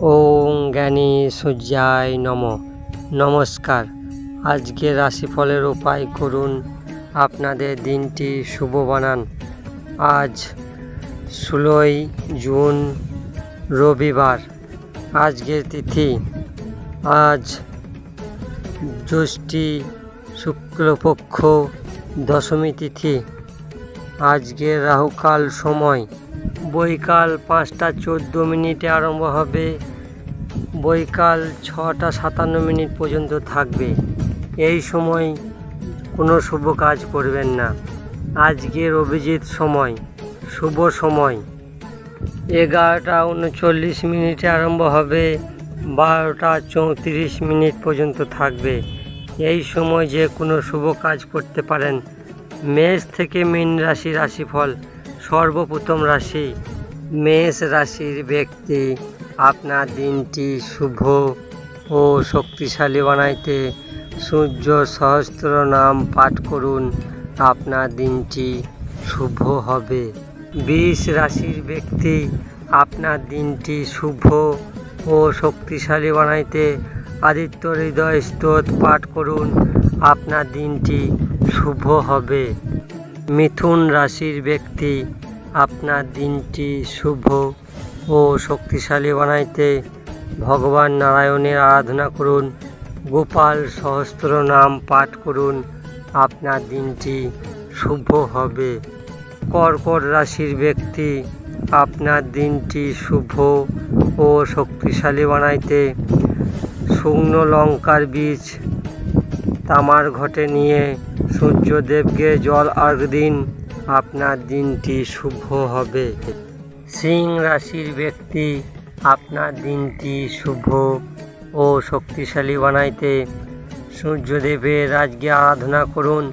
ওং জ্ঞানী সূর্যায় নমঃ। নমস্কার। আজকের রাশিফলের উপায় করুন, আপনাদের দিনটি শুভ বানান। আজ 16ই জুন রবিবার। আজকের তিথি আজ জ্যৈষ্ঠী শুক্লপক্ষ দশমী তিথি। আজকের রাহুকাল সময় বৈকাল 5টা 14 মিনিটে আরম্ভ হবে, বৈকাল 6টা 57 পর্যন্ত থাকবে। এই সময় কোনো শুভ কাজ করবেন না। আজকের অভিজিৎ সময় শুভ সময় 11টা 39 আরম্ভ হবে, 12টা 34 পর্যন্ত থাকবে। এই সময় যে কোনো শুভ কাজ করতে পারেন। মেষ থেকে মীন রাশিফল। সর্বপ্রথম রাশি মেষ রাশির ব্যক্তি, আপনার দিনটি শুভ ও শক্তিশালী বানাইতে সূর্য সহস্র নাম পাঠ করুন, আপনার দিনটি শুভ হবে। বৃষ রাশির ব্যক্তি, আপনার দিনটি শুভ ও শক্তিশালী বানাইতে আদিত্য হৃদয় স্তোত্র পাঠ করুন, আপনার দিনটি শুভ হবে। মিথুন রাশির ব্যক্তি, আপনার দিনটি শুভ ও শক্তিশালী বানাইতে ভগবান নারায়ণের আরাধনা করুন, গোপাল সহস্র নাম পাঠ করুন, আপনার দিনটি শুভ হবে। কর্কট রাশির ব্যক্তি, আপনার দিনটি শুভ ও শক্তিশালী বানাইতে শুকনো লঙ্কার বীজ তামার ঘটে নিয়ে সূর্যদেবকে জল অর্ঘ্য দিন, আপনার দিনটি শুভ হবে। সিংহ রাশির ব্যক্তি, আপনার দিনটি শুভ ও শক্তিশালী বানাইতে সূর্যদেবের আজকে আরাধনা করুন,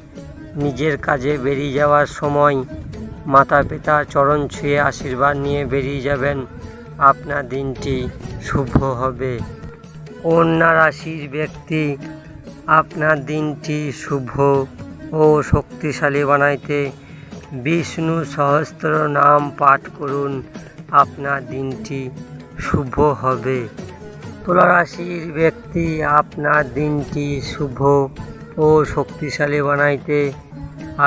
নিজের কাজে বেরিয়ে যাওয়ার সময় মাতা পিতার চরণ ছুঁয়ে আশীর্বাদ নিয়ে বেরিয়ে যাবেন, আপনার দিনটি শুভ হবে। কন্যা রাশির ব্যক্তি, আপনার দিনটি শুভ ও শক্তিশালী বানাইতে বিষ্ণু সহস্র নাম পাঠ করুন, আপনার দিনটি শুভ হবে। তুলা রাশির ব্যক্তি, আপনার দিনটি শুভ ও শক্তিশালী বানাইতে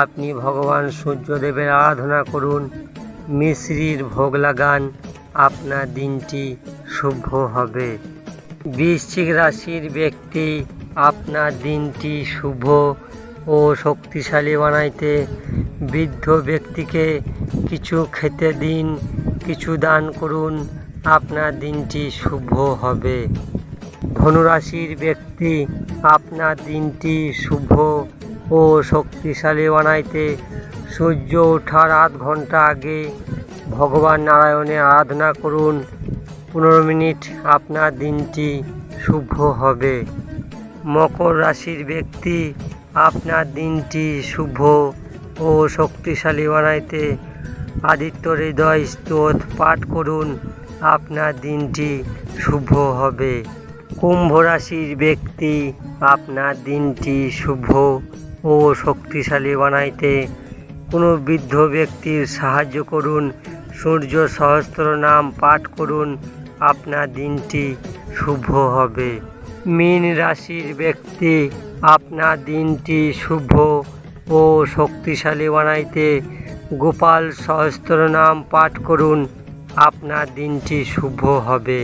আপনি ভগবান সূর্যদেবের আরাধনা করুন, মিশ্রির ভোগ লাগান, আপনার দিনটি শুভ হবে। বৃশ্চিক রাশির ব্যক্তি, আপনার দিনটি শুভ ও শক্তিশালী বানাইতে বৃদ্ধ ব্যক্তিকে কিছু খেতে দিন, কিছু দান করুন, আপনার দিনটি শুভ হবে। ধনুরাশির ব্যক্তি, আপনার দিনটি শুভ ও শক্তিশালী বানাইতে সূর্য ওঠার আধ ঘন্টা আগে ভগবান নারায়ণের আরাধনা করুন, 15 মিনিট, আপনার দিনটি শুভ হবে। মকর রাশির ব্যক্তি, আপনার দিনটি শুভ ও শক্তিশালী বানাইতে আদিত্য হৃদয় স্তোত্র পাঠ করুন, আপনার দিনটি শুভ হবে। কুম্ভ রাশির ব্যক্তি, আপনার দিনটি শুভ ও শক্তিশালী বানাইতে কোনো বৃদ্ধ ব্যক্তির সাহায্য করুন, সূর্য সহস্র নাম পাঠ করুন, আপনার দিনটি শুভ হবে। মীন রাশির ব্যক্তি, আপনার দিনটি শুভ ও শক্তিশালী বানাইতে গোপাল সহস্র নাম পাঠ করুন, আপনার দিনটি শুভ হবে।